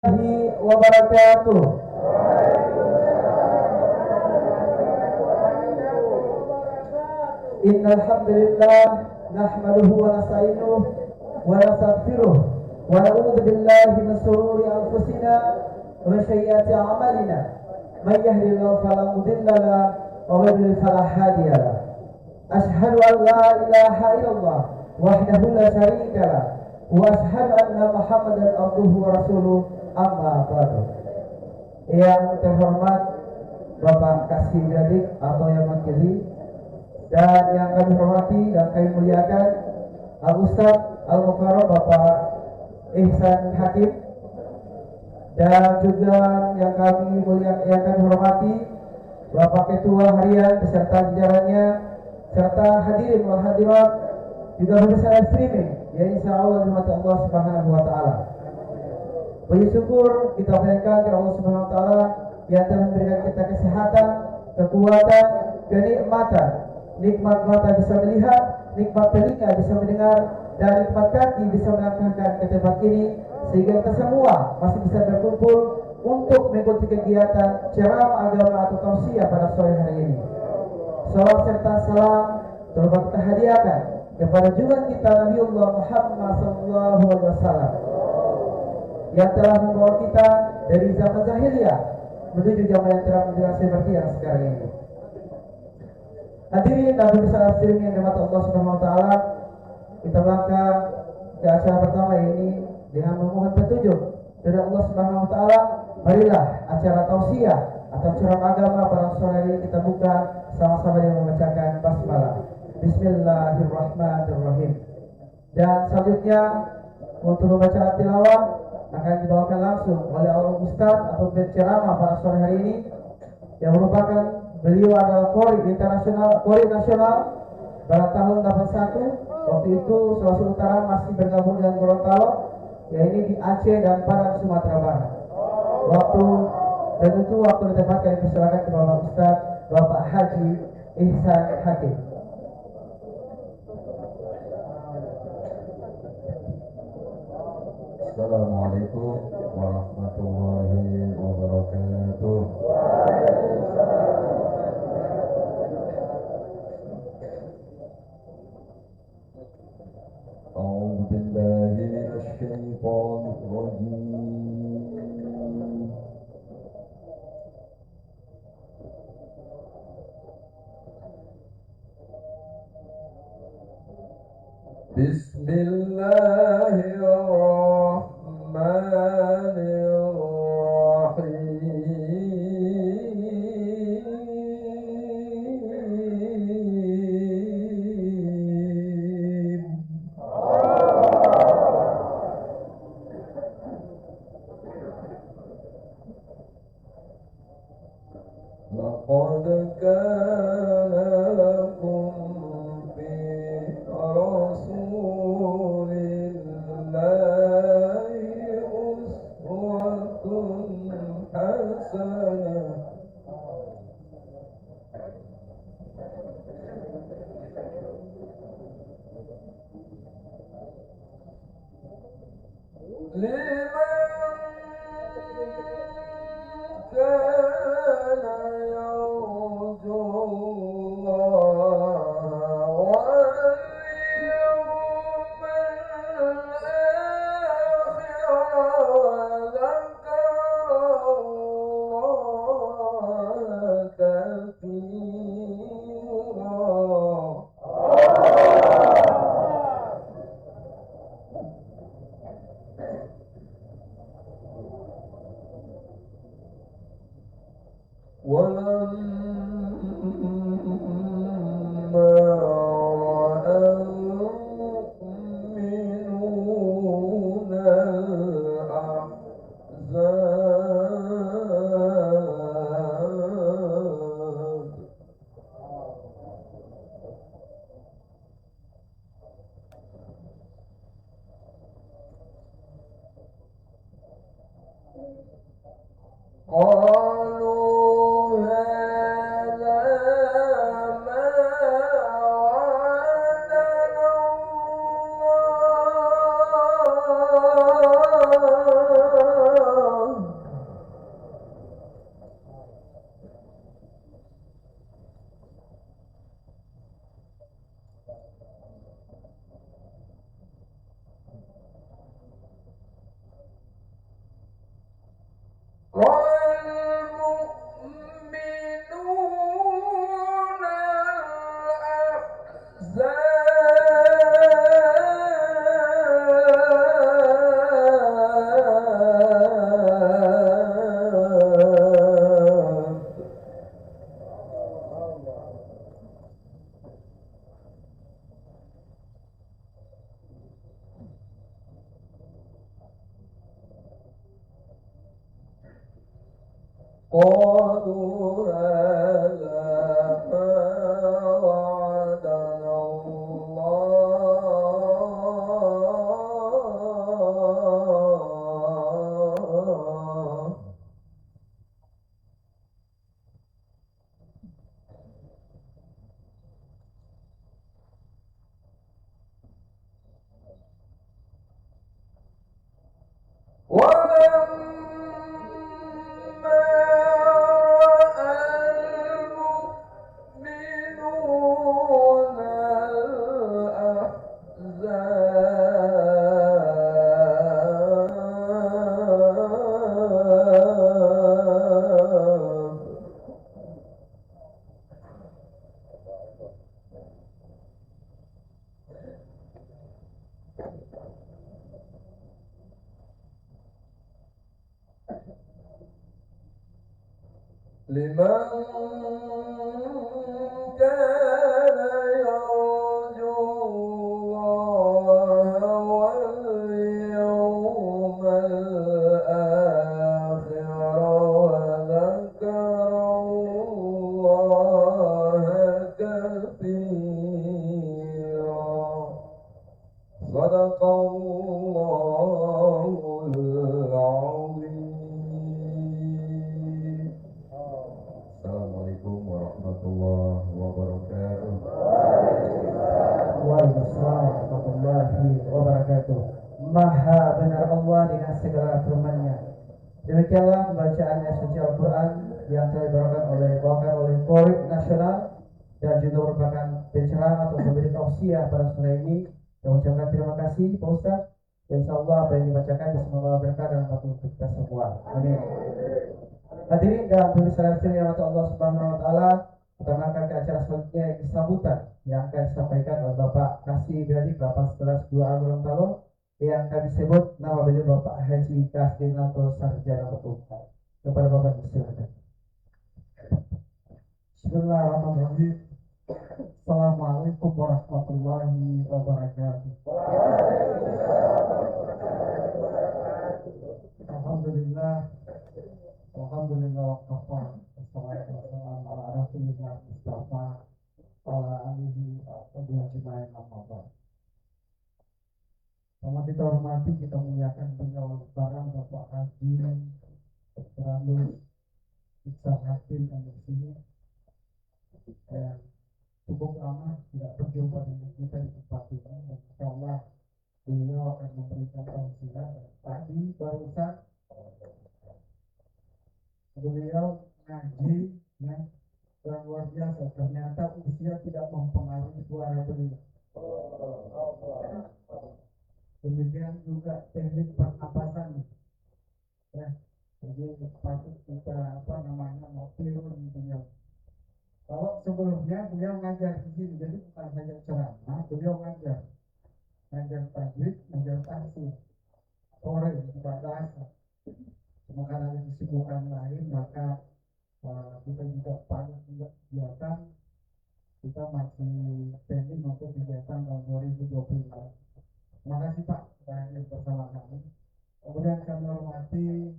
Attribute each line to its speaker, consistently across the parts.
Speaker 1: wabarakatuh. Innal hamdalillah nahmaduhu wa nasta'inuhu wa nastaghfiruh wa na'udzu billahi min shururi anfusina wa min sayyiati a'malina. May yahdihillahu fala mudilla lahu wa may yudlil fala hadiya lahu. Ashhadu an la ilaha illallah wahdahu la syarika lahu wa ashhadu anna Muhammadan abduhu wa rasuluh. Amma ba'du. Yang terhormat Bapak Kasih Gadik atau yang mewakili dan yang kami hormati dan kami muliakan Al-Ustaz Al-Mukarram Bapak Ihsan Hakim, dan juga yang kami muliakan, yang kami hormati Bapak Ketua Harian beserta jajarannya, serta hadirin wal hadirat juga pemirsa live streaming yang insyaallah dirahmati Allah Subhanahu wa taala. Puji syukur kita berikan kepada Allah Subhanahu wa taala yang telah memberikan kita kesehatan, kekuatan, kenikmatan. Nikmat mata bisa melihat, nikmat telinga bisa mendengar, dan nikmat kaki bisa melangkahkan ke tempat ini, sehingga kita semua masih bisa berkumpul untuk mengikuti kegiatan ceramah agama atau tausiah pada sore hari ini. Salam serta salam terus kita hadiahkan kepada junjungan kita Nabiullah Muhammad SAW yang telah membawa kita dari zaman jahiliyah menuju zaman yang telah menjelaskan seperti yang sekarang ini. Hadirin dan pemirsa streaming yang dirahmati Allah Subhanahu wa taala, kita melangkah ke acara pertama ini dengan memohon petunjuk dari Allah Subhanahu wa taala. Marilah acara tausiah atau ceramah agama pada sore hari ini kita buka sama-sama dengan membacakan basmalah. Bismillahirrahmanirrahim. Dan selanjutnya untuk membaca tilawah akan dibawakan langsung oleh Ustaz atau penceramah pada sore hari ini yang merupakan beliau adalah Kori internasional, Kori nasional pada tahun 81. Waktu itu Sulawesi Utara masih bergabung dengan Gorontalo, yaitu di Aceh dan Padang Sumatera Barat. Dan itu waktu ditempatkan dipersilakan ke Bapak Ustaz Bapak Haji Ihsan Hakim.
Speaker 2: Assalamualaikum warahmatullahi wabarakatuh. A'udzu billahi minasy syaithanir rajim. Bismillahirrahmanirrahim. Laqad kana lakum fi rasulillahi uswatun hasanah liman kana yarju Allah wal yawmal akhir wa dzakara Allah katsira. وَلَمَّا رَأَى الْمُؤْمِنُونَ الْأَحْزَابَ قالوا هذا ما وعدنا الله قالوا هذا ما وعدنا الله ولما رأى المؤمنون الأحزاب لمن كان يرجو الله واليوم الآخر وذكر الله كثيرا صدق الله العظيم. Assalamualaikum warahmatullahi wabarakatuh.
Speaker 1: Waalaikumsalam warahmatullahi wabarakatuh. Maha benar Allah dengan segala firman-Nya. Demikianlah bacaan ayat suci Al-Quran yang telah dibawakan oleh Polri Nasional dan juga merupakan penceramah atau memberi tausiah pada sore ini. Saya ucapkan terima kasih Pak Ustaz. Insya Allah apa yang dibacakan bisa membawa berkah dalam waktu kita semua. Amin. Hadirin dan pemirsa yang Allah Subhanahu Wa Taala, kita akan ke acara selanjutnya yang sambutan yang akan disampaikan oleh Bapak Kasih Biradik, Bapak Kelas 2 Gorontalo, yang kami sebut nama beliau Bapak Haji Kasih atau Sarjana Hukum. Kepada Bapak disilakan. Bismillahirrahmanirrahim. Assalamualaikum warahmatullahi wabarakatuh. Alhamdulillah. Alhamdulillah wa kafa. Wassalatu wassalamu ala Rasulillah Mustafa ala alihi wa sahbihi ajma'in amma ba'd. Sama kita hormati, kita muliakan beliau barang Bapak Haji Terandus Iksan Hakim yang di sini yang cukup lama tidak berjumpa dengan kita di tempat ini, dan insyaallah beliau akan memberikan tausiah. Tadi barusan beliau ngaji yang luar biasa, ternyata usia tidak mempengaruhi suara beliau. Demikian juga teknik pernapasan, ya. Jadi patut kita mau tiru beliau. Kalau sebelumnya beliau ngajar di sini, jadi bukan saja ceramah, beliau ngajar tajwid, ngajar tafsir, sore pada asar. Cuma karena ada kesibukan lain, maka kita juga pada kegiatan, kita masih pending untuk kegiatan tahun 2020. Terima kasih Pak, sudah hadir bersama kami. Kemudian kami hormati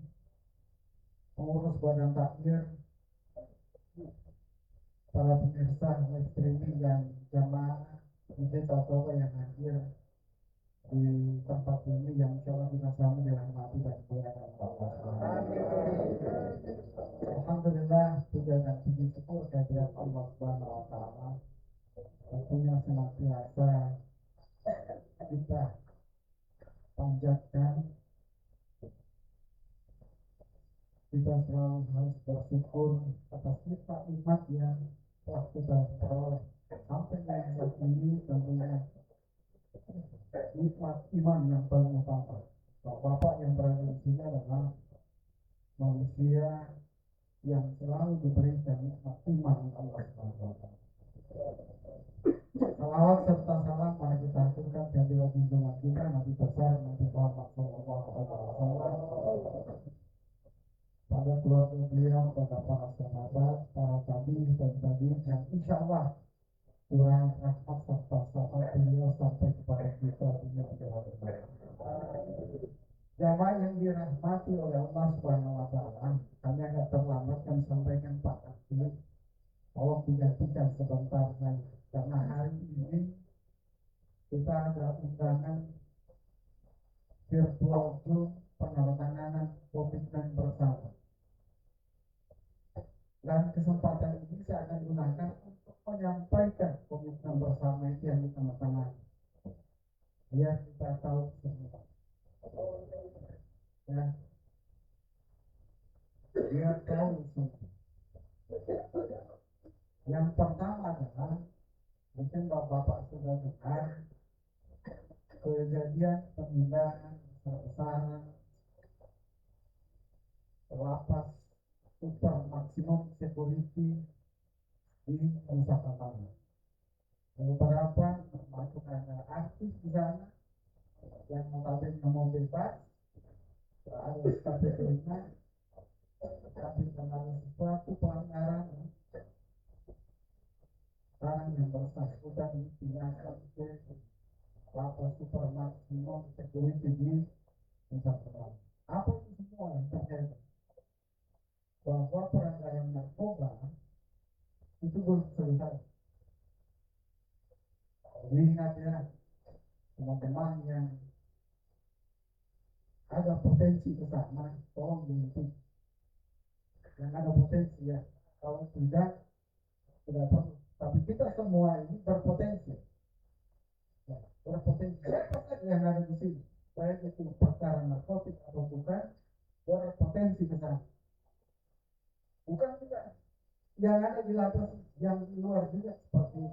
Speaker 1: pengurus badan takmir, para pemirsa live streaming dan jamaah masjid atau yang hadir di tempat ini, yang insyaallah kita sama dirahmati dan dimuliakan Allah. Alhamdulillah, puja dan puji syukur kehadirat Allah Subhanahu wa taala. Tentunya senantiasa kita panjatkan, kita selalu harus bersyukur atas nikmat yang telah kita peroleh sampai dengan saat ini. Tentunya nikmat iman yang paling utama. Bapak yang berada di sini adalah manusia yang selalu diberikan nikmat iman Allah SWT. Salawat serta salam mari kita haturkan kehadirat junjungan kita Nabi besar Nabi Muhammad SAW, pada keluarga beliau, pada para sahabat, para tabi'in dan tabi'in, yang insya Allah Tuhan rahmat serta syafaat beliau sampai kepada kita dunia akhirat.
Speaker 3: Jamaah yang dirahmati oleh Allah Subhanahu wa taala, kami agak terlambat kami sampaikan Pak Akil. Tolong digantikan sebentar saja karena hari ini kita ada undangan virtual Zoom penandatanganan komitmen bersama. Dan kesempatan ini saya akan gunakan untuk menyampaikan komitmen bersama itu yang ditandatangani. Biar kita tahu semua. Ya, biar tahu semua. Yang pertama adalah mungkin bapak-bapak sudah dengar kejadian pemindahan besar-besaran lapas super maksimum security di Nusa Kambangan. Beberapa termasuk ada artis di sana yang notabene mau bebas, ada status ringan, tapi karena sesuatu pelanggaran sekarang yang bersangkutan dipindahkan ke lapas super maksimum security di Nusa Kambangan. Apa itu semua yang terjadi? Bahwa pelanggaran narkoba itu belum selesai. Ingat ya, teman-teman yang ada potensi ke sana, tolong berhenti. Yang ada potensi ya, kalau tidak perlu. Tapi kita semua ini berpotensi. Ya, berpotensi. Siapa saja yang ada di sini, baik itu perkara narkotik atau bukan, berpotensi ke sana. Bukan juga yang ada di lapas, yang di luar juga seperti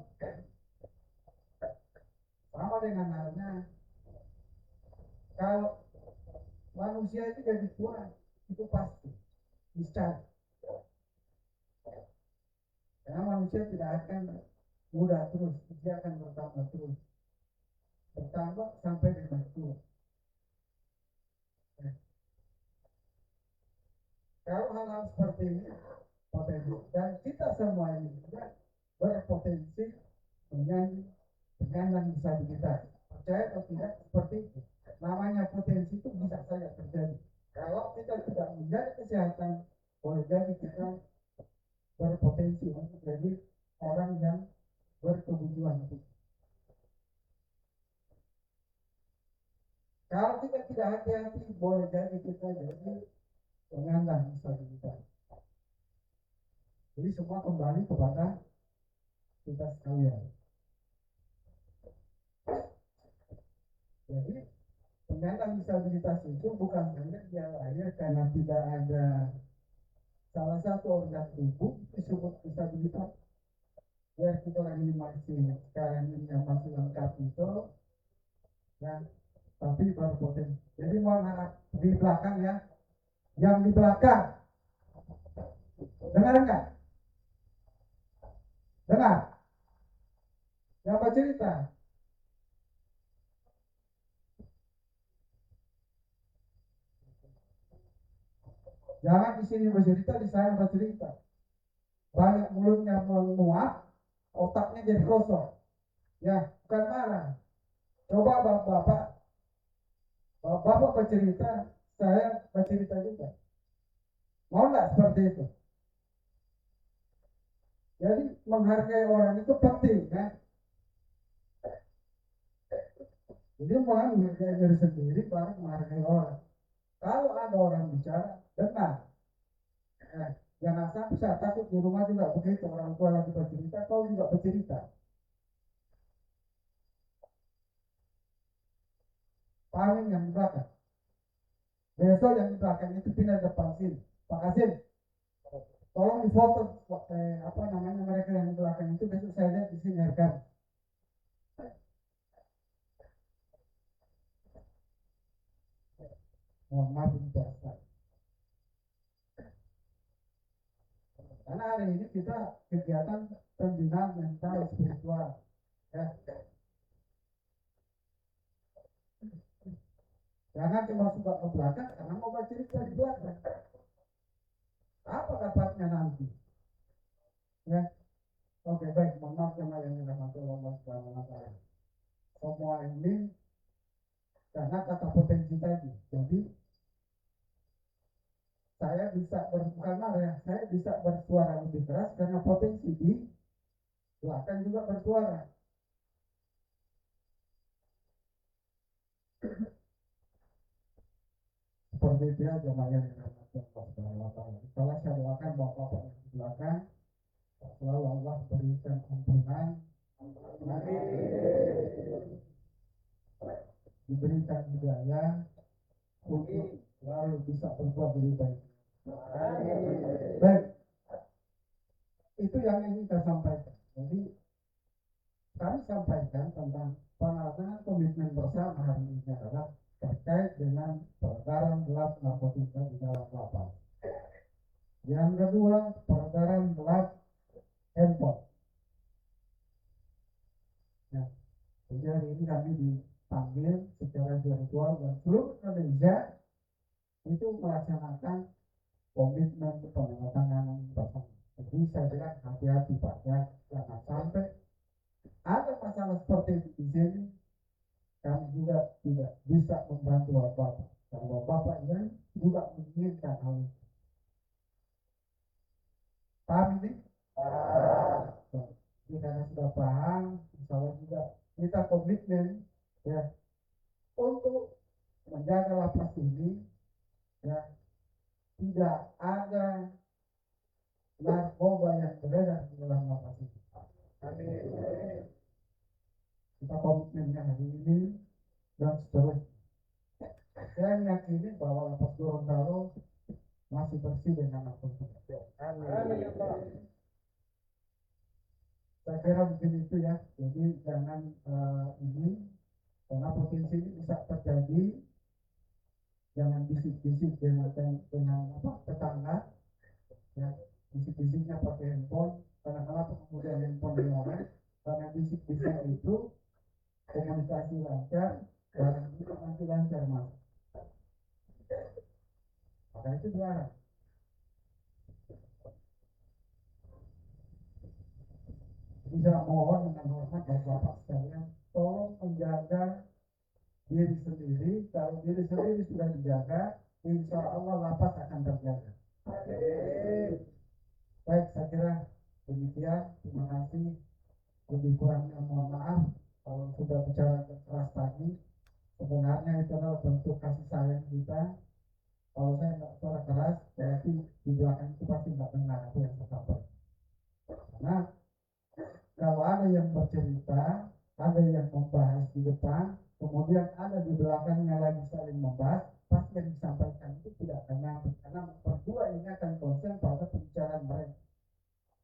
Speaker 3: sama dengan halnya kalau manusia itu jadi tua itu pasti niscaya, karena manusia tidak akan muda terus, dia akan bertambah sampai dengan tua. Kalau hal-hal seperti ini potensi, dan kita semua ini juga berpotensi penyandang disabilitas. Percaya atau tidak seperti itu. Namanya potensi itu bisa saja terjadi. Kalau kita tidak menjaga kesehatan, boleh jadi kita berpotensi untuk jadi orang yang berkebutuhan khusus. Kalau kita tidak hati-hati, boleh jadi kita jadi penyandang disabilitas. Jadi semua kembali kepada kita sekalian. Jadi penyandang disabilitas itu bukan hanya dia lahir karena tidak ada salah satu organ tubuh disebut disabilitas. Ya kita lagi masih sekarang ini yang masih lengkap itu, ya, tapi berpotensi. Jadi mohon harap di belakang ya, yang di belakang, dengar enggak? Dengar? Siapa cerita? Jangan di sini bercerita, di sana bercerita. Banyak mulutnya menguap, otaknya jadi kosong. Ya, bukan marah. Coba bapak bercerita, saya bercerita juga. Mau enggak seperti itu? Jadi menghargai orang itu penting, ya. Jadi mulai menghargai diri sendiri, baru menghargai orang. Kalau ada orang bicara, dengar. Jangan sampai saya takut di rumah juga begitu, orang tua lagi bercerita, kau juga bercerita. Paling yang di belakang. Besok yang di belakang itu pindah depan sini. Pak Kasim, tolong difoto apa namanya mereka yang di belakang itu, besok saya lihat di sini rekam. Mohon maaf ini biasa. Karena hari ini kita kegiatan pembinaan mental spiritual, ya. Jangan cuma suka ke belakang karena mau bercerita di belakang. Apa dapatnya nanti? Ya, oke baik. Mohon maaf yang dirahmati Allah Subhanahu wa taala. Semua ini karena kata potensi tadi. Jadi saya bisa bukan marah ya, saya bisa bersuara lebih keras karena potensi di belakang juga bersuara. Seperti itu ya jemaah yang dirahmati Allah Subhanahu wa taala. Kalau saya doakan bapak-bapak yang di belakang selalu Allah berikan ampunan, diberikan hidayah untuk selalu bisa berbuat lebih baik. Baik, itu yang ingin saya sampaikan. Jadi kami sampaikan tentang penandatangan komitmen bersama hari ini adalah terkait dengan peredaran gelap narkotika di dalam lapas. Yang kedua, peredaran gelap handphone. Nah, jadi hari ini kami dipanggil secara virtual dan seluruh Indonesia itu melaksanakan komitmen penandatanganan bersama. Jadi saya bilang hati-hati Pak ya, jangan sampai ada masalah seperti itu di sini. Kami juga tidak bisa membantu Bapak. Kalau Bapak yang juga menginginkan hal itu. Paham ini? Jadi karena sudah paham, insya Allah juga kita komitmen ya untuk menjaga lapas ini ya tidak ada narkoba yang beredar di dalam lapas ini. Kita komitmennya hari ini dan seterusnya. Saya meyakini bahwa lapas Gorontalo masih bersih dengan narkotika. Saya kira mungkin itu ya. Jadi jangan ini karena potensi ini bisa terjadi. Jangan bisik-bisik dengan apa tetangga. Ya, bisik-bisiknya pakai handphone. Karena kenapa kemudian handphone dilarang? Karena bisik-bisik itu komunikasi lancar, barang juga nanti lancar mas. Maka itu dilarang. Jadi saya mohon dengan hormat Bapak sekalian, tolong menjaga diri sendiri. Kalau diri sendiri sudah dijaga, insya Allah lapas akan terjaga. Baik, saya kira demikian. Terima kasih. Lebih kurangnya mohon maaf kalau sudah bicara keras tadi. Sebenarnya itu adalah bentuk kasih sayang kita. Kalau saya nggak suara keras, berarti di belakang itu pasti nggak dengar apa yang saya sampaikan. Karena kalau ada yang bercerita, ada yang membahas di depan, kemudian ada di belakangnya lagi saling membahas, pasti yang disampaikan itu tidak akan nyampe. Karena berdua ini akan konsen pada pembicaraan mereka.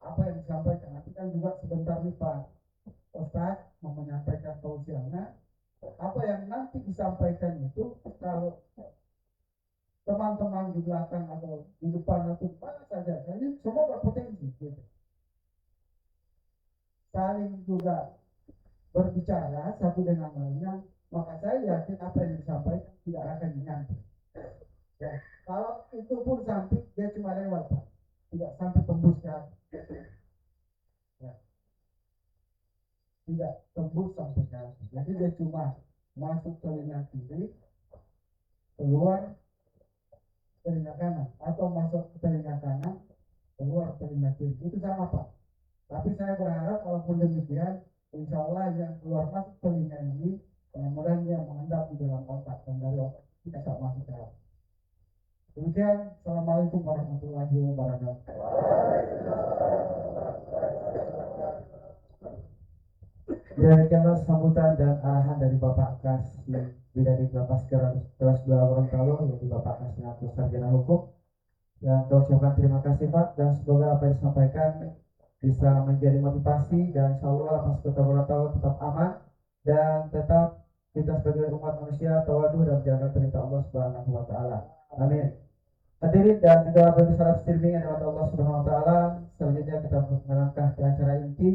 Speaker 3: Apa yang disampaikan nanti kan juga sebentar nih Pak Ustaz mau menyampaikan tausiahnya. Apa yang nanti disampaikan itu kalau teman-teman di belakang atau di depan atau di mana saja, jadi semua berpotensi. Gitu. Saling juga berbicara satu dengan lainnya, maka saya yakin apa yang disampaikan tidak akan nyampe. Ya, kalau itu pun sampai dia cuma lewat, tidak sampai tembus ke hati. Ya, tidak tembus sampai ke hati. Jadi dia cuma masuk telinga kiri, keluar telinga kanan, atau masuk ke telinga kanan, keluar telinga kiri. Itu sama Pak. Tapi saya berharap walaupun demikian, insya Allah yang keluar masuk telinga ini, mudah-mudahan dia mengendap di dalam otak dan dari otak bisa masuk ke dalam. Demikian, Assalamualaikum warahmatullahi wabarakatuh.
Speaker 1: Demikianlah sambutan dan arahan dari Bapak Kasih Bidadi Lapas Kelas 2 Gorontalo, yaitu Bapak Kasih Nato Sarjana Hukum. Dan kami ucapkan terima kasih Pak, dan semoga apa yang disampaikan bisa menjadi motivasi, dan insya Allah Lapas Kota Gorontalo tetap aman dan tetap kita sebagai umat manusia tawadhu dan menjalankan perintah Allah Subhanahu wa taala. Amin. Hadirin dan juga pemirsa streaming yang dirahmati Allah Subhanahu wa taala, selanjutnya kita melangkah ke acara inti,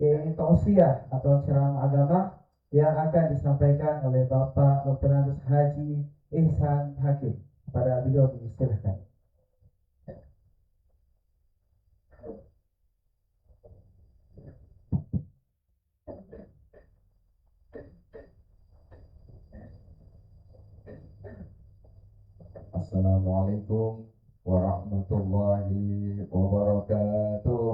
Speaker 1: yaitu tausiah atau ceramah agama yang akan disampaikan oleh Bapak Dr. Andes Haji Ihsan Hakim. Pada beliau disilahkan.
Speaker 2: Assalamualaikum warahmatullahi wabarakatuh.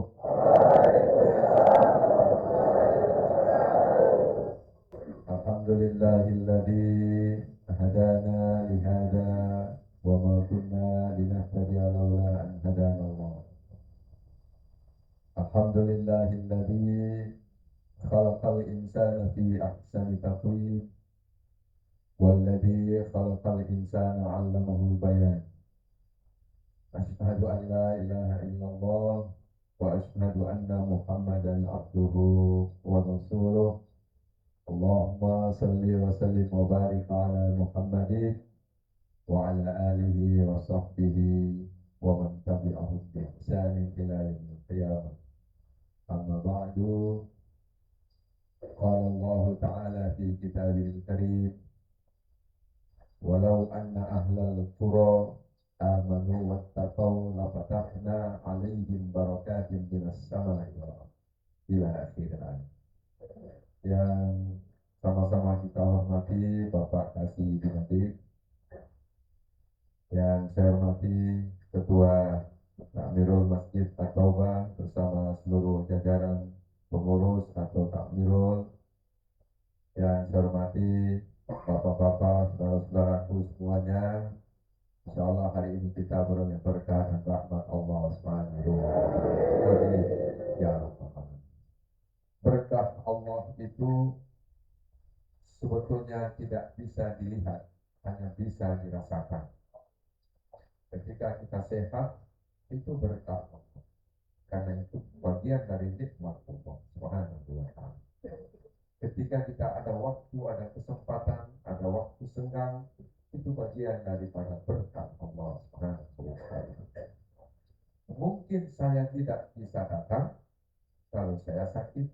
Speaker 2: Alhamdulillahilladzi hadana li hada wa ma kunna linahtadiya laula an hadana Allah. Alhamdulillahilladzi khalaqal insana fi ahsani taqwim walladzi khalaqal insana 'allamahu bayan. Asyhadu an la ilaha illallah wa asyhadu anna Muhammadan abduhu wa rasuluh. Allahumma salli wa sallim wa barik ala Muhammadin wa ala alihi wa sahbihi wa man tabi'ahum bi ihsanin ila yaumil qiyamah. Amma ba'du. Qala Allah Ta'ala fi kitabil karim, walau anna ahlal qura amanu wattaqau lafatahna alaihim barakatin minas samai wal ardi ila akhir ayat. Yang sama-sama kita hormati Bapak Kasih Binadik, yang saya hormati Ketua Takmirul Masjid At-Taubah bersama seluruh jajaran pengurus atau Takmirul, yang saya hormati Bapak-bapak, saudara-saudaraku semuanya. Insyaallah hari ini kita beroleh berkah dan rahmat Allah Subhanahu wa taala. Ya Rabbal. Berkah Allah itu sebetulnya tidak bisa dilihat, hanya bisa dirasakan. Ketika kita sehat, itu berkah Allah. Karena itu bagian dari nikmat Allah Subhanahu wa taala. Ketika kita ada waktu, ada kesempatan, ada waktu senggang, itu bagian daripada berkah Allah Subhanahu wa taala. Mungkin saya tidak bisa datang kalau saya sakit.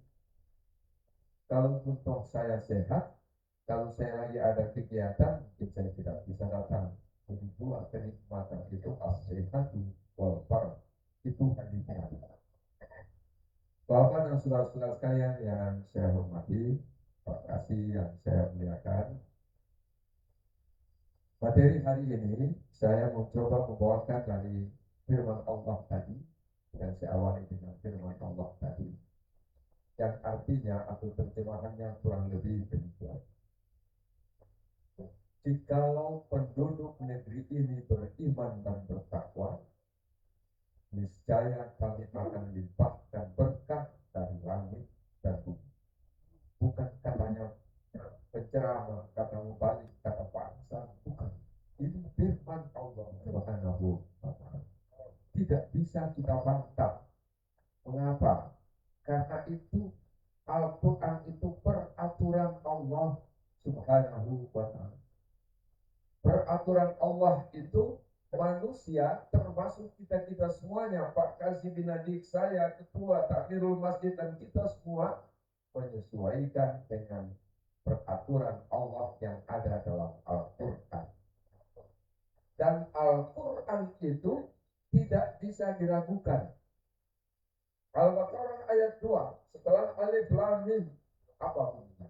Speaker 2: Kalau untuk saya sehat, kalau saya lagi ada kegiatan, mungkin saya tidak bisa datang. Jadi dua kenikmatan itu as-sihhatu wal farah. Itu hadisnya. Bapak dan saudara-saudara sekalian yang saya hormati, Pak Kasih yang saya muliakan, materi hari ini saya mencoba membawakan dari firman Allah tadi, yang saya awali dengan firman Allah tadi, yang artinya atau terjemahannya kurang lebih demikian. Jikalau penduduk negeri ini beriman dan bertakwa, niscaya kami akan limpahkan berkah dari langit dan bumi. Bukan katanya penceramah, kata mubalik, kata paksa, bukan. Ini firman Allah Subhanahu wa taala. Tidak bisa kita bantah. Mengapa? Karena itu Al-Quran itu peraturan Allah Subhanahu wa taala. Peraturan Allah itu manusia, termasuk kita semuanya, Pak Kasih Binadik, saya, Ketua Takmirul Masjid, dan kita semua menyesuaikan dengan peraturan Allah yang ada dalam Al-Quran. Dan Al-Quran itu tidak bisa diragukan. Al-Baqarah ayat 2, setelah alif lam mim, apa bunyinya?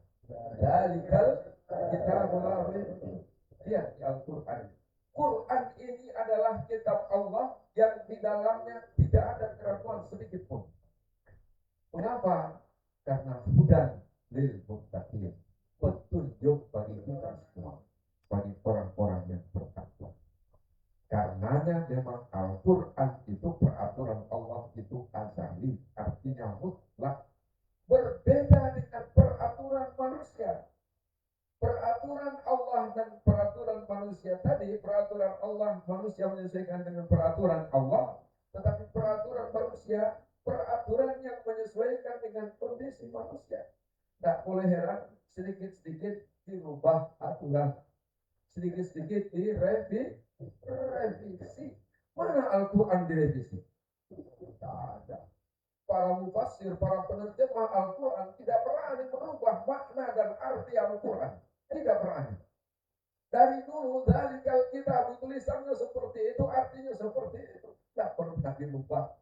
Speaker 2: Dzalikal kitabul la raiba fihi. Lihat di Al-Quran. Quran ini adalah kitab Allah yang di dalamnya tidak ada keraguan sedikit pun. Mengapa? Karena hudan lil muttaqin, petunjuk bagi kita semua, bagi orang-orang yang bertakwa. Karenanya memang Al-Quran itu peraturan Allah itu azali, artinya mutlak, berbeda dengan peraturan manusia. Peraturan Allah dan peraturan manusia tadi, peraturan Allah manusia menyesuaikan dengan peraturan Allah, tetapi peraturan manusia, peraturan yang menyesuaikan dengan kondisi manusia. Tak boleh heran, sedikit-sedikit dirubah aturan, sedikit-sedikit direvisi. Mana Al-Quran direvisi? Tidak ada. Para mufassir, para penerjemah Al-Quran tidak berani merubah makna dan arti Al-Quran. Tidak berani. Dari dulu, dari kalau kita tulisannya seperti itu, artinya seperti itu. Tidak pernah dirubah.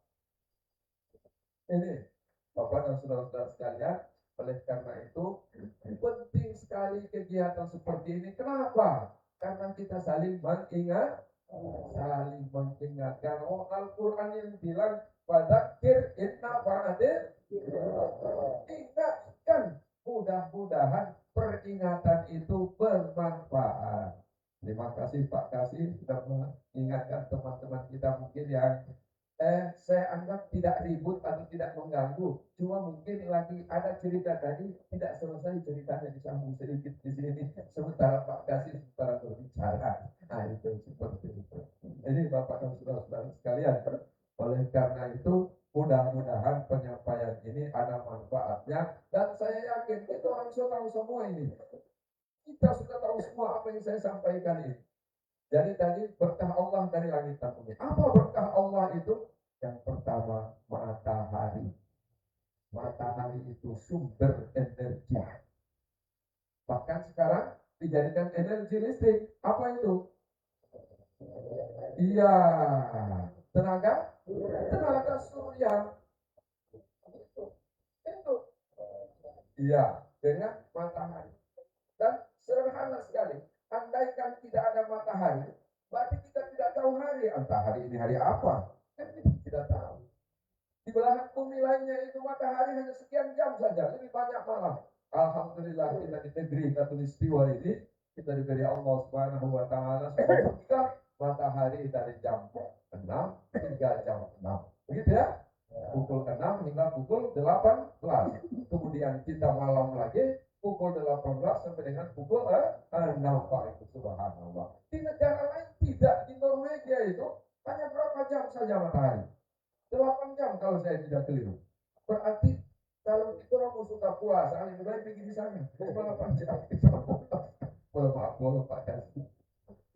Speaker 2: Ini, Bapak dan saudara-saudara sekalian, oleh karena itu, penting sekali kegiatan seperti ini. Kenapa? Karena kita saling saling mengingatkan. Oh, Al-Quran yang bilang fadzakir inna fa'adir, ingatkan, mudah-mudahan peringatan itu bermanfaat. Terima kasih Pak Kasih sudah mengingatkan teman-teman kita mungkin yang saya anggap tidak ribut atau tidak mengganggu. Cuma mungkin lagi ada cerita tadi tidak selesai ceritanya, disambung sedikit di sini. Sementara Pak Kasih sementara berbicara. Nah itu seperti itu. Ini Bapak dan saudara-saudara sekalian. Oleh karena itu mudah-mudahan penyampaian ini ada manfaatnya dan saya yakin kita orang sudah tahu semua ini. Kita sudah tahu semua apa yang saya sampaikan ini. Jadi tadi berkah Allah dari langit dan bumi. Apa berkah Allah itu? Yang pertama, matahari. Matahari itu sumber energi. Bahkan sekarang dijadikan energi listrik. Apa itu? Iya, tenaga surya. Itu. Iya, dengan matahari. Dan sederhana sekali. Andaikan tidak ada matahari, berarti kita tidak tahu hari. Entah hari ini hari apa, kan kita tidak tahu. Di belahan bumi lainnya itu matahari hanya sekian jam saja, lebih banyak malam. Alhamdulillah kita di negeri Katulistiwa ini kita diberi Allah Subhanahu Wa Taala semoga matahari dari jam 6 hingga jam 6, begitu ya? Pukul 6 hingga pukul 18. Kemudian kita malam lagi pukul 18 sampai dengan pukul 6 Pak itu subhanallah. Di negara lain tidak, di Norwegia itu hanya berapa jam saja matahari? 8 jam kalau saya tidak keliru. Berarti kalau kita orang suka puasa, lebih baik pergi di sana. Cuma 8 jam. Maaf, Pak Kasih.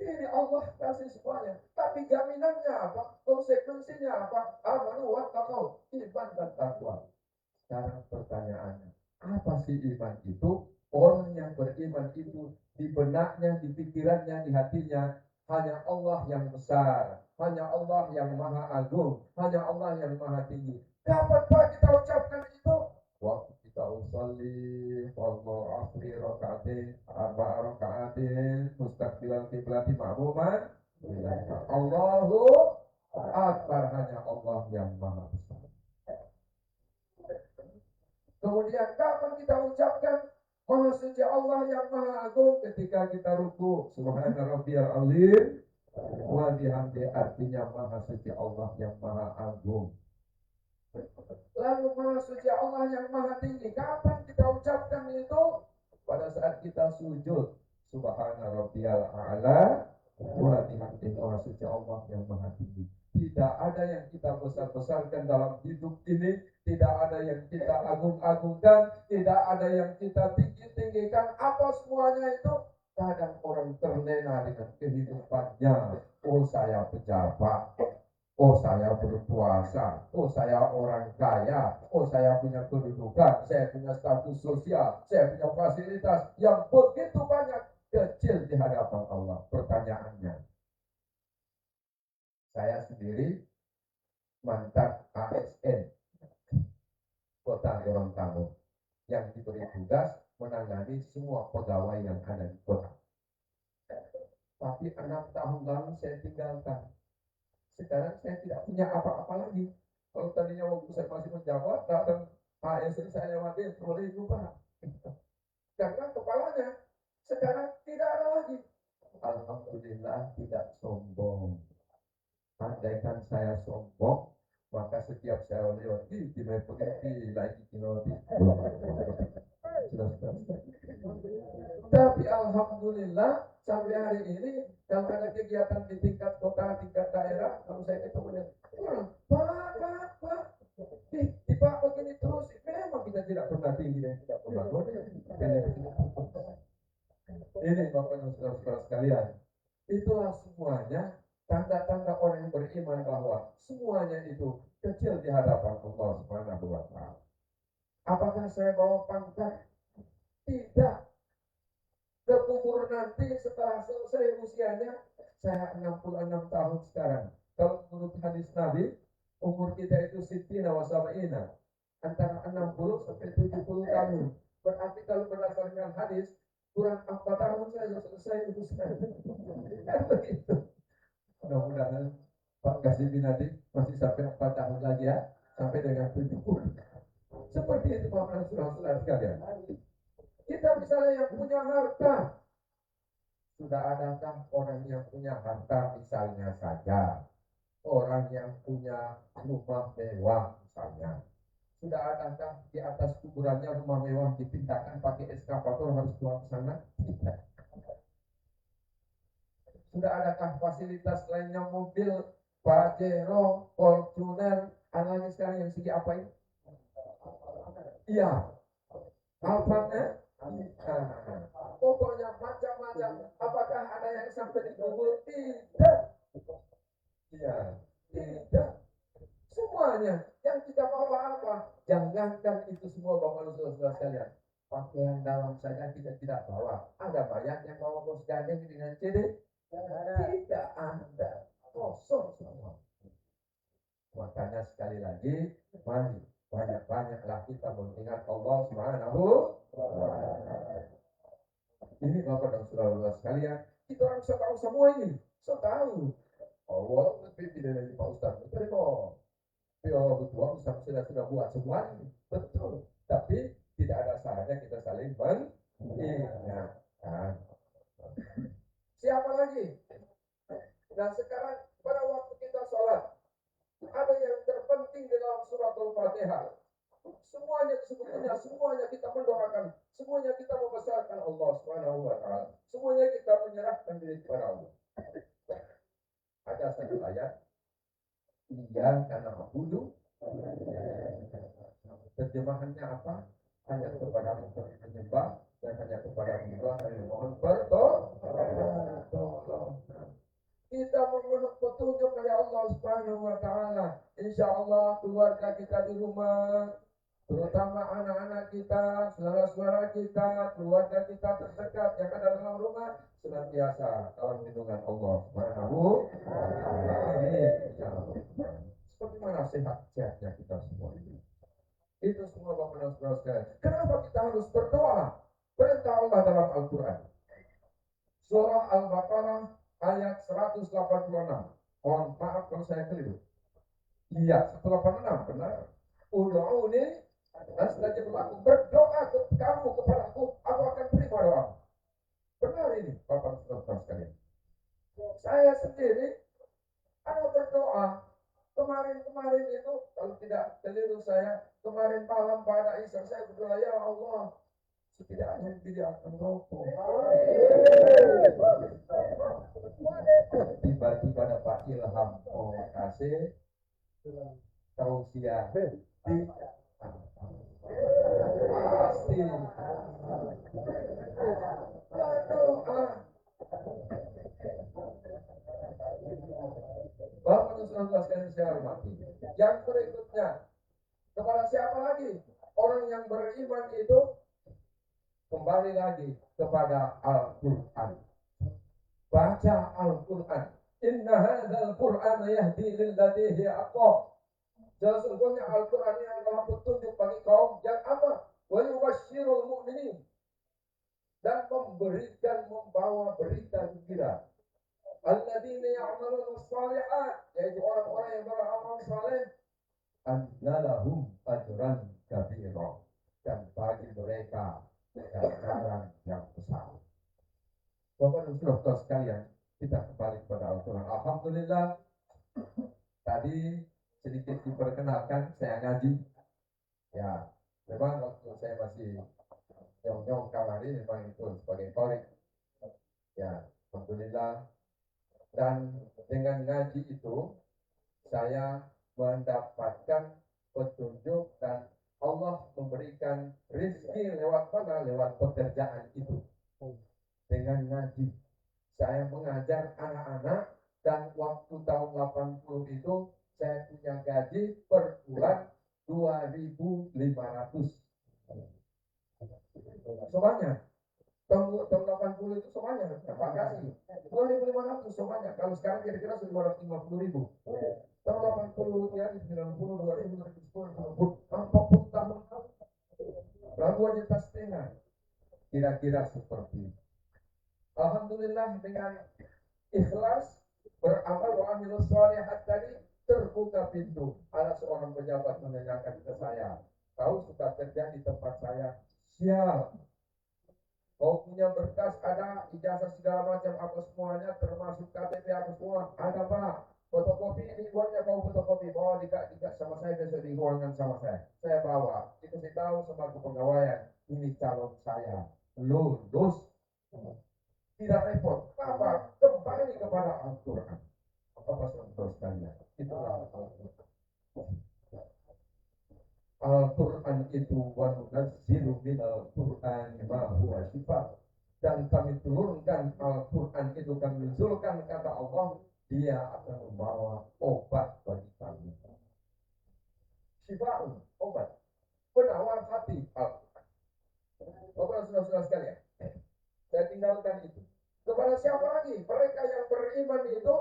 Speaker 2: Ini Allah kasih semuanya. Tapi jaminannya apa? Konsekuensinya apa? Amanu wa taqwa, iman dan takwa. Sekarang pertanyaannya, apa sih iman itu? Orang yang beriman itu di benaknya, di pikirannya, di hatinya hanya Allah yang besar, hanya Allah yang maha agung, hanya Allah yang maha tinggi. Kapan Pak kita ucapkan itu? Waktu kita usolli fardu asri rakaatin, arba'a rakaatin, mustaqbilal qiblati ma'muman. Allahu Akbar, hanya Allah yang maha besar. Kemudian kapan kita ucapkan Maha suci Allah yang maha agung? Ketika kita ruku, subhana rabbiyal azim wa bihamdi, artinya maha suci Allah yang maha agung. Lalu maha suci Allah yang maha tinggi, kapan kita ucapkan itu? Pada saat kita sujud, subhana rabbiyal a'la wa bihamdi, maha suci Allah yang maha tinggi. Tidak ada yang kita besar-besarkan dalam hidup ini, tidak ada yang kita agung-agungkan, tidak ada yang kita tinggi-tinggikan. Apa semuanya itu? Kadang orang terlena dengan kehidupannya. Oh saya pejabat, oh saya berpuasa, oh saya orang kaya, oh saya punya kedudukan, saya punya status sosial, saya punya fasilitas yang begitu banyak, kecil di hadapan Allah. Pertanyaannya, saya sendiri mantan ASN Kota Gorontalo yang diberi tugas menangani semua pegawai yang ada di kota. Tapi 6 tahun lalu saya tinggalkan. Sekarang saya tidak punya apa-apa lagi. Kalau tadinya waktu saya masih menjabat, datang ASN saya lewatin, boleh lupa. Karena kepalanya sekarang tidak ada lagi. Alhamdulillah tidak sombong. Andaikan saya sombong, maka setiap saya lewat di mengerti lagi kinoti. Tapi alhamdulillah sampai hari ini kalau ada kegiatan di tingkat kota, tingkat daerah, kalau saya ketemu dengan Pak, di Pak begini terus, memang kita tidak pernah tinggi dan tidak pernah goda. Ini Bapak dan saudara-saudara sekalian, itulah semuanya tanda-tanda orang yang beriman bahwa semuanya itu kecil di hadapan Allah Subhanahu wa Ta'ala. Apakah saya bawa pangkat? Tidak. Ke kubur nanti setelah selesai usianya, saya 66 tahun sekarang. Kalau menurut hadis Nabi, umur kita itu sitina wa sab'ina, antara 60 sampai 70 tahun. Berarti kalau berdasarkan hadis, kurang 4 tahun saya selesai urusan. Kan begitu. Mudah-mudahan Pak Kasim Binadi masih sampai 4 tahun lagi ya, sampai dengan 70. Seperti itu Bapak Saudara sekalian. Kita misalnya yang punya harta, sudah adakah orang yang punya harta misalnya saja, orang yang punya rumah mewah misalnya, sudah adakah di atas kuburannya rumah mewah dipindahkan pakai eskavator harus buang ke sana? Tidak. Sudah adakah fasilitas lainnya mobil Pajero, Fortuner, anaknya sekarang yang segi apa ini? Iya, Alphard. Pokoknya macam-macam. Apakah ada yang sampai dikubur? Tidak. Iya, tidak. Semuanya yang kita bawa apa? Jangankan itu semua Bapak Ibu Saudara sekalian. Pakaian dalam saja kita tidak bawa. Ada banyak yang bawa bos gading dengan CD? Tidak ada. Kosong semua. Makanya sekali lagi, mari banyak-banyaklah kita mengingat Allah Subhanahu wa Ta'ala. Ini Bapak dan Saudara sekalian, kita orang bisa tahu semua ini. Saya tahu. Oh, walaupun lebih dari Pak Ustaz, betul kok. Betul, Ustaz sudah buat semua ini. Betul. Tapi tidak ada salahnya kita saling mengingatkan. Siapa lagi? Nah sekarang pada waktu kita sholat, ada yang terpenting di dalam surat Al-Fatihah. Semuanya kita mendoakan, semuanya kita membesarkan Allah Subhanahu wa Ta'ala, semuanya kita menyerahkan diri kepada Allah. Ada satu ayat, karena abudu. Terjemahannya apa? Hanya kepada menyembah dan hanya kepada menyembah dan memohon pertolongan. Kita memohon petunjuk dari Allah Subhanahu wa Ta'ala. Insya Allah keluarga kita di rumah, terutama anak-anak kita, saudara-saudara kita, keluarga kita terdekat yang ada dalam rumah, senantiasa dalam lindungan Allah Subhanahu wa Ta'ala. Seperti mana sehat-sehatnya kita semua ini. Itu semua Bapak dan Saudara sekalian. Kenapa kita harus berdoa? Perintah Allah dalam Al-Quran. Surah Al-Baqarah ayat 186. Mohon maaf kalau saya keliru. Iya, 186 benar. Ud'uni astajib lakum. Berdoa kamu kepadaku, aku akan terima doa. Benar ini Bapak dan Saudara sekalian. Saya sendiri ada berdoa. Kemarin itu, kalau tidak keliru saya, kemarin malam pada Isya saya berdoa, ya Allah, setidaknya tidak akan rokok. Tiba-tiba dapat ilham, oh kasih tausiah pasti doa. Bapak dan Saudara sekalian saya hormati. Yang berikutnya, kepada siapa lagi? Orang yang beriman itu kembali lagi kepada Al-Quran. Baca Al-Quran. Inna hadzal Qur'ana yahdi lillati hiya aqwam. Sesungguhnya Al-Quran ini adalah petunjuk bagi kaum yang apa? Wa yubashshirul mu'minin. Dan membawa berita gembira. Alladzina ya'maluna shalihat, yaitu orang-orang yang beramal saleh, annalahum ajran kabira, dan bagi mereka ganjaran yang besar. Bapak dan Saudara sekalian, kita kembali kepada Al-Quran. Alhamdulillah, tadi sedikit diperkenalkan saya ngaji. Ya, memang waktu saya masih nyong-nyong kamari memang itu sebagai korek. Ya, alhamdulillah. Dan dengan ngaji itu saya mendapatkan petunjuk dan Allah memberikan rezeki lewat mana? Lewat pekerjaan itu. Dengan ngaji saya mengajar anak-anak, dan waktu tahun 80 itu saya punya gaji per bulan 2.500. Semuanya tahun 80 itu semuanya terima kasih 2.500 semuanya. Kalau sekarang kira-kira 250.000. Tahun 80 ya 90 2000 40 tahun lalu aja setengah kira-kira seperti itu. Alhamdulillah dengan ikhlas beramal wa amilus shalihat tadi terbuka pintu. Ada seorang pejabat menanyakan ke saya, kau suka kerja di tempat saya? Siap. Kau punya berkas ada, ijazah segala macam apa semuanya, termasuk KTP apa semua? Ada Pak. Fotokopi ini uangnya kau fotokopi, bawa dekat sama saya besok di ruangan sama saya. Saya bawa, dikasih tahu sama kepegawaian, ini calon saya, lulus. Tidak repot, apa? Kembali kepada Al-Quran. Apa saudara sekalian? Itulah Al-Quran itu wa nunazzilu minal Qur'ani ma huwa shifaa. Dan kami turunkan Al-Quran itu, kami nuzulkan kata Allah, dia akan membawa obat bagi kami. Shifa'un, obat. Penawar hati Al-Quran. Bapak saudara sekalian, saya tinggalkan itu. Kepada siapa lagi? Mereka yang beriman itu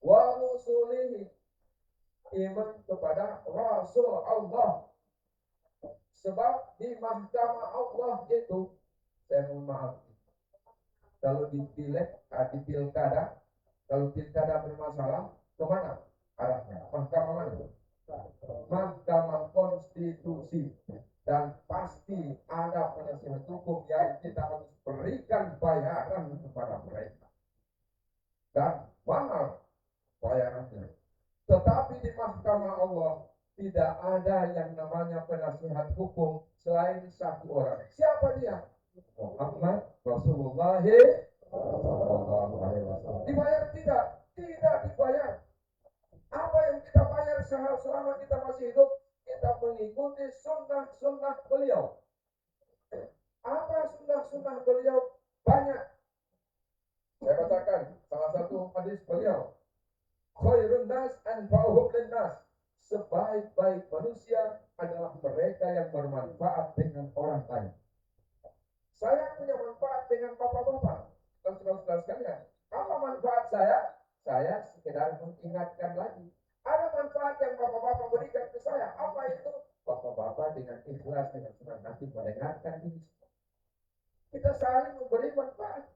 Speaker 2: wa rusulihi, iman kepada Rasul Allah. Sebab di mahkamah Allah itu, saya mohon maaf, kalau di pilkada, kalau pilkada bermasalah, kemana arahnya? Mahkamah mana? Mahkamah Konstitusi. Dan pasti ada penasihat hukum yang kita harus berikan bayaran kepada mereka. Dan mahal bayarannya. Tetapi di mahkamah Allah tidak ada yang namanya penasihat hukum selain satu orang. Siapa dia? Muhammad Rasulullah sallallahu alaihi wasallam. Dibayar tidak? Tidak dibayar. Apa yang kita bayar selama kita masih hidup? Kita mengikuti sunnah beliau. Apa sunnah beliau? Banyak. Saya bacakan salah satu hadis beliau. Khairun nas anfa'uhum linnas. Sebaik-baik manusia adalah mereka yang bermanfaat dengan orang lain. Saya punya manfaat dengan bapak-bapak dan saudara-saudara sekalian. Apa manfaat saya? Saya sekedar mengingatkan lagi. Ada manfaat yang bapak-bapak berikan ke saya. Apa itu? Bapak-bapak dengan ikhlas, dengan senang hati mendengarkan ini. Kita saling memberi manfaat.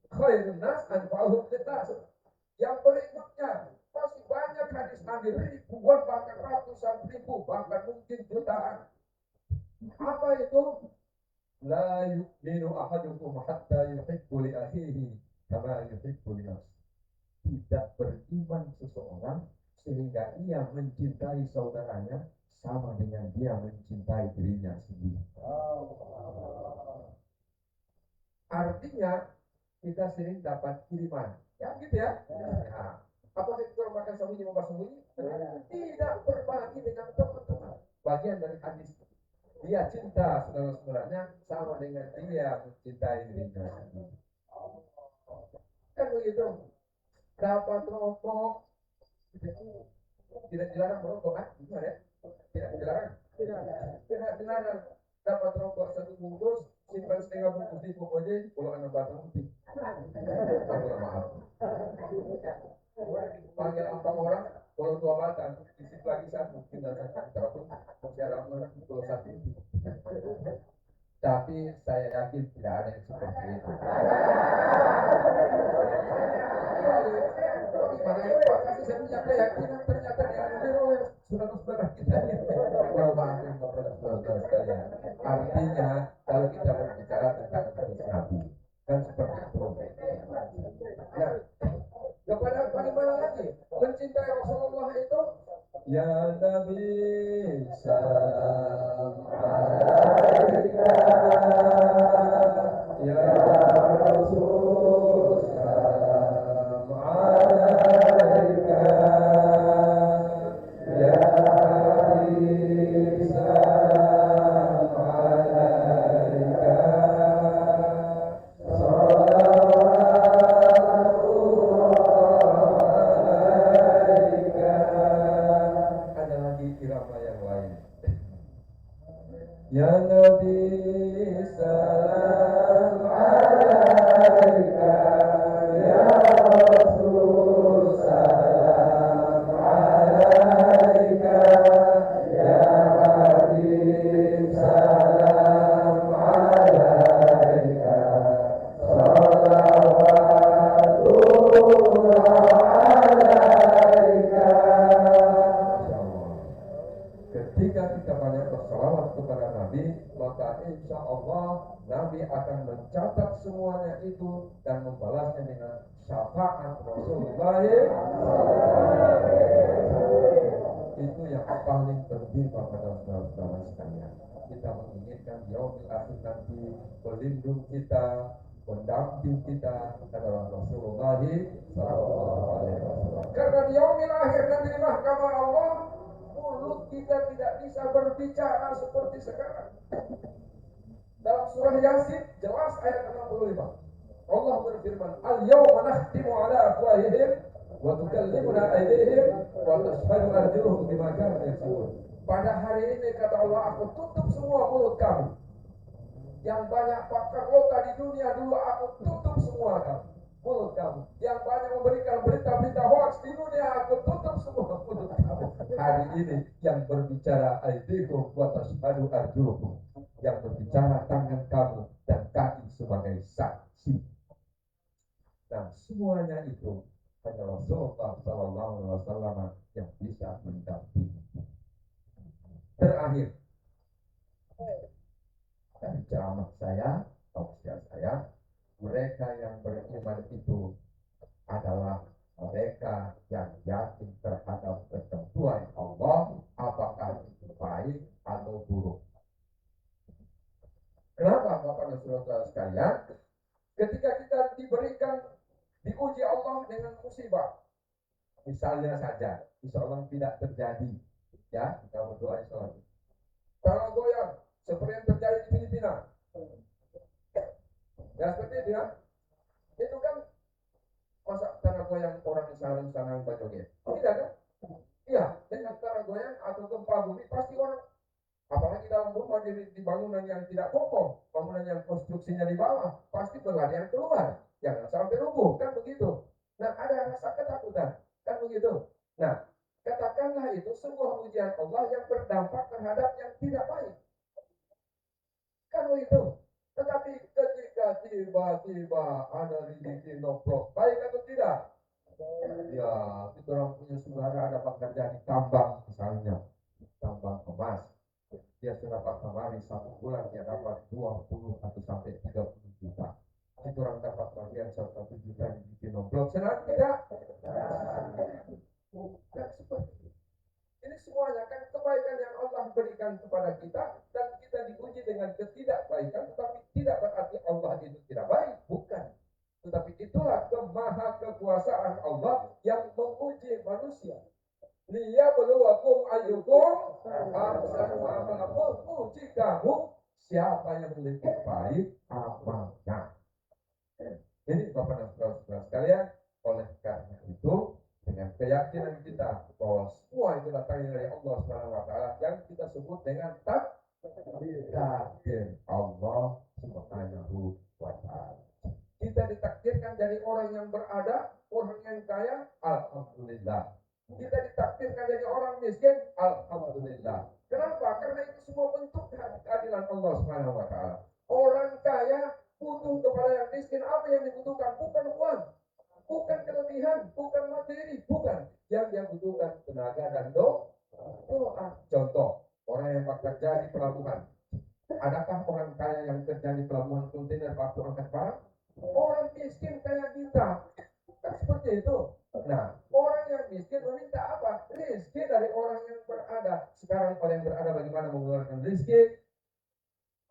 Speaker 2: Khairun nas anfa'uhum linnas. Yang berikutnya, masih banyak hadis Nabi, ribuan, bahkan ratusan ribu, bahkan mungkin jutaan. Apa itu? La yu'minu ahadukum hatta yuhibbu li akhihi kama yuhibbu li nafsihi. Tidak beriman seseorang sehingga ia mencintai saudaranya sama dengan dia mencintai dirinya sendiri. Artinya kita sering dapat kiriman, ya gitu ya. Nah, apa itu makan sembunyi makan sembunyi? Tidak berbagi dengan teman-teman. Bagian dari hadis. Dia cinta saudara-saudaranya sama dengan dia mencintai dirinya sendiri. Kan begitu. Dapat rokok, tidak dilarang merokok kan? Gimana ya? Tidak dilarang. Tidak dilarang. Dapat rokok satu bungkus, simpan setengah bungkus di pokoknya, kalau anak batang putih. Maaf. Panggil 4 orang, kalau 2 batang, isi lagi satu, tinggal satu. Walaupun masih ada orang kalau satu. Tapi saya yakin tidak ada yang seperti itu. Bagaimana ya Pak? Kasih saya punya keyakinan ternyata diambil oleh saudara-saudara kita ini. Maafin saudara-saudara sekalian. Artinya kalau kita berbicara tentang hadis Nabi, kan seperti itu. Ya, kepada bagaimana lagi? Mencintai Rasulullah itu, ya Nabi salam alaika, ya Rasul salam alaika, ya Habib salam alaika, ya Nabi salam alaika, ya Rasul salam alaika, ya Habib salam alaika, salawatullah kita banyak bersalawat kepada Nabi, maka insya Allah Nabi akan mencatat semuanya itu dan membalasnya dengan syafaat Rasulullah. Itu yang paling penting kepada saudara-saudara sekalian. Kita menginginkan yaumil akhir nanti pelindung kita, pendamping kita adalah Rasulullah sallallahu alaihi wasallam. Karena di yaumil akhir nanti di mahkamah Allah, mulut kita tidak bisa berbicara seperti sekarang. Dalam surah Yasin jelas ayat 65. Allah berfirman, "Al-yawma nakhtimu ala afwahihim wa tukallimuna aydihim wa tashhadu arjuluhum bima kanu yaksubun." Pada hari ini kata Allah, aku tutup semua mulut kamu. Yang banyak pakar kota di dunia dulu aku tutup semua kamu. Mulut kamu. Yang banyak memberikan berita-berita hoax di dunia aku tutup semua mulut kamu. Hari ini yang berbicara aydikum wa tashhadu arjuluhum. Yang berbicara tangan kamu dan kaki sebagai saksi. Dan semuanya itu hanya Rasulullah sallallahu alaihi wasallam yang bisa mendampingi. Terakhir, dari ceramah saya, tausiah saya, mereka yang beriman itu adalah mereka yang yakin terhadap ketentuan Allah, apakah itu baik atau buruk. Kenapa Bapak dan Saudara sekalian? Ketika kita diuji Allah dengan musibah, misalnya saja, insya Allah tidak terjadi, ya kita berdoa insya Allah. Tanah goyang seperti yang terjadi di Filipina, ya seperti itu ya. Itu kan masa tanah goyang orang sana berjoget, tidak kan? Iya, dengan tanah goyang atau gempa bumi pasti orang, apalagi dalam rumah di bangunan yang tidak kokoh, bangunan yang konstruksinya di bawah, pasti berlarian keluar, jangan sampai rubuh, kan begitu. Nah, ada rasa ketakutan, kan begitu. Nah, katakanlah itu sebuah ujian Allah yang berdampak terhadap yang tidak baik, kan begitu. Tetapi ketika tiba-tiba ada rezeki noplok, baik atau tidak? Ya, itu orang punya saudara ada pekerja di tambang misalnya, tambang emas. Dia sudah pakai lari 1 bulan dia dapat 20 atau sampai 30 juta. Itu orang dapat bagian 1 juta dibikin nomplok. Senang tidak? Bukan seperti itu. Ini semuanya kan kebaikan yang Allah berikan kepada kita dan kita diuji dengan ketidakbaikan, tetapi tidak berarti Allah itu tidak baik, bukan. Tetapi itulah kemaha kekuasaan Allah yang menguji manusia. Liyabluwakum ayyukum ahsanu amala. Menguji kamu siapa yang lebih baik amalnya. Ini Bapak dan Saudara sekalian, oleh karena itu dengan keyakinan kita bahwa semua itu datangnya dari Allah Subhanahu wa taala yang kita sebut dengan takdir Allah Subhanahu wa taala. Kita ditakdirkan dari orang yang berada, orang yang kaya, alhamdulillah. Kita ditakdirkan dari orang miskin, alhamdulillah. Kenapa? Karena itu semua bentuk keadilan Allah Subhanahu wa taala. Orang kaya butuh kepada yang miskin, apa yang dibutuhkan? Bukan uang, bukan kelebihan, bukan materi, bukan. Yang dia butuhkan tenaga dan doa. Contoh, orang yang bekerja di pelabuhan. Adakah orang kaya yang kerja di pelabuhan kontainer waktu angkat barang? Orang miskin kayak kita, kan seperti itu. Nah, orang yang miskin meminta apa? Rezeki dari orang yang berada. Sekarang orang yang berada bagaimana mengeluarkan rezeki?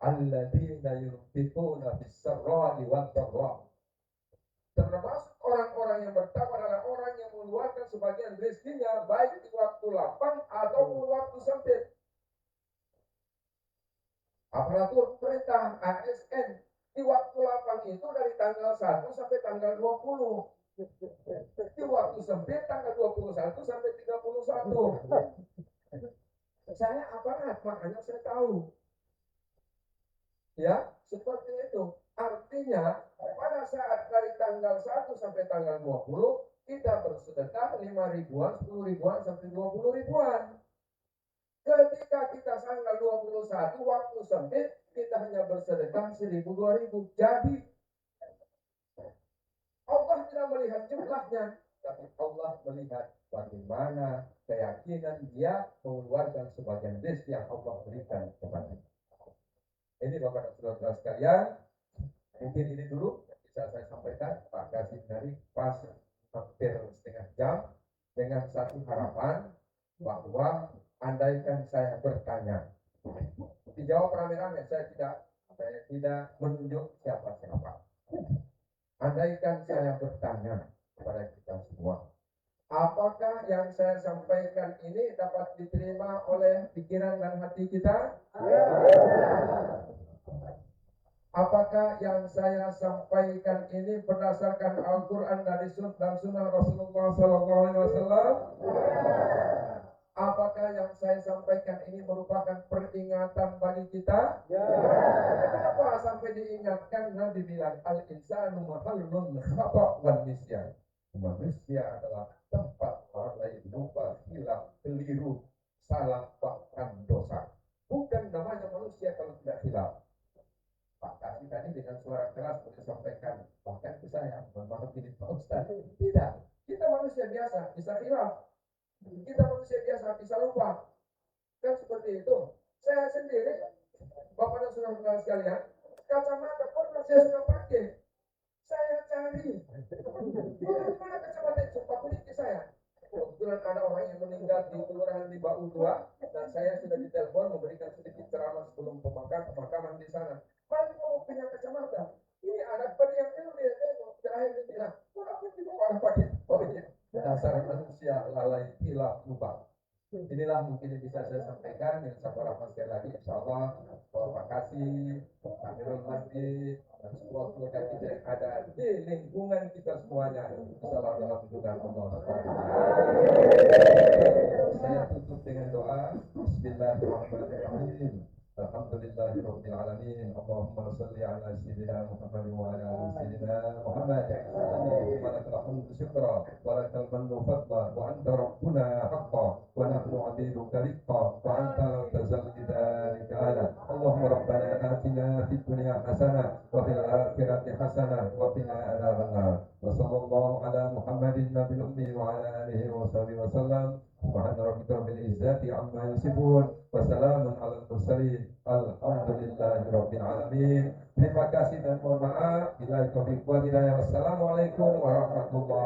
Speaker 2: Alladzina yunfiquna fis-sarra'i wad-dharra. Termasuk orang-orang yang bertakwa adalah orang yang mengeluarkan sebagian rezekinya baik di waktu lapang ataupun waktu sempit. Aparatur perintah ASN di waktu lapang itu dari tanggal 1 sampai tanggal 20. Di waktu sempit tanggal 21 sampai 31. Saya aparat, makanya saya tahu. Ya, seperti itu. Artinya, pada saat dari tanggal 1 sampai tanggal 20, kita bersedekah 5 ribuan, 10 ribuan, sampai 20 ribuan. Ketika kita tanggal 21, waktu sempit, kita hanya bersedekah 1.000, 2.000. Jadi, Allah tidak melihat jumlahnya, tapi Allah melihat bagaimana keyakinan dia mengeluarkan sebagian rezeki yang Allah berikan kepada. Ini Bapak dan Saudara sekalian, mungkin ini dulu bisa saya sampaikan. Pak Kasih dari pas hampir setengah jam dengan satu harapan bahwa andaikan saya bertanya, dijawab rame-rame, saya tidak menunjuk siapa-siapa. Andaikan saya bertanya kepada kita semua, apakah yang saya sampaikan ini dapat diterima oleh pikiran dan hati kita? Apakah yang saya sampaikan ini berdasarkan Al-Quran dan Sunnah Rasulullah SAW? Apakah yang saya sampaikan ini merupakan peringatan bagi kita? Kenapa sampai diingatkan? Nabi bilang al-insanu mahallun khata' wan nisyan. Manusia adalah tempat lalai, lupa, hilaf, keliru, salah, bahkan dosa. Bukan namanya manusia kalau tidak hilaf. Pak Kasih tadi dengan suara keras menyampaikan, bahkan ke saya, mohon ini Pak Ustaz. Tidak, kita manusia biasa, bisa hilaf. Kita manusia biasa, bisa lupa. Kan seperti itu. Saya sendiri, Bapak dan Saudara sekalian, kacamata pernah saya sudah pakai. Saya cari. Di mana kacamata itu? Pak Kuliti saya. Kebetulan ada orang yang meninggal di kelurahan di Bau 2, dan saya sudah ditelepon memberikan sedikit ceramah sebelum pemakaman di sana. Mana kamu punya kacamata? Ini ada yang dulu dia tengok. Terakhir dia bilang, kenapa kita orang pakai? Oh iya, dasar manusia lalai, hilaf, lupa. Inilah mungkin yang bisa saya sampaikan. Yang saya harapkan sekali lagi, insya Allah, terima kasih, Amirul Masjid, dan semua keluarga kita yang ada di lingkungan kita semuanya. Insyaallah dalam lindungan Allah. Saya tutup dengan doa. Bismillahirrahmanirrahim. Alhamdulillahirabbil alamin. Allahumma shalli ala sayyidina Muhammad wa ala ali sayyidina Muhammad. Allahumma lakal hamdu syukran wa lakal mannu fadlan wa anta rabbuna haqqan wa nahnu 'abiduka riqqan wa anta la tazal bidzalika ala. Allahumma rabbana atina fid dunya hasanah wa fil akhirati hasanah wa qina adzabannar. Wa sallallahu ala Muhammadin nabiyil ummi wa ala alihi wa sahbihi wa sallam. Subhana rabbika rabbil izzati amma yasifun wa salamun alal mursalin. Alhamdulillahi rabbil alamin. Terima kasih dan mohon maaf. Bila taufiq wal hidayah. Wassalamualaikum warahmatullahi wabarakatuh.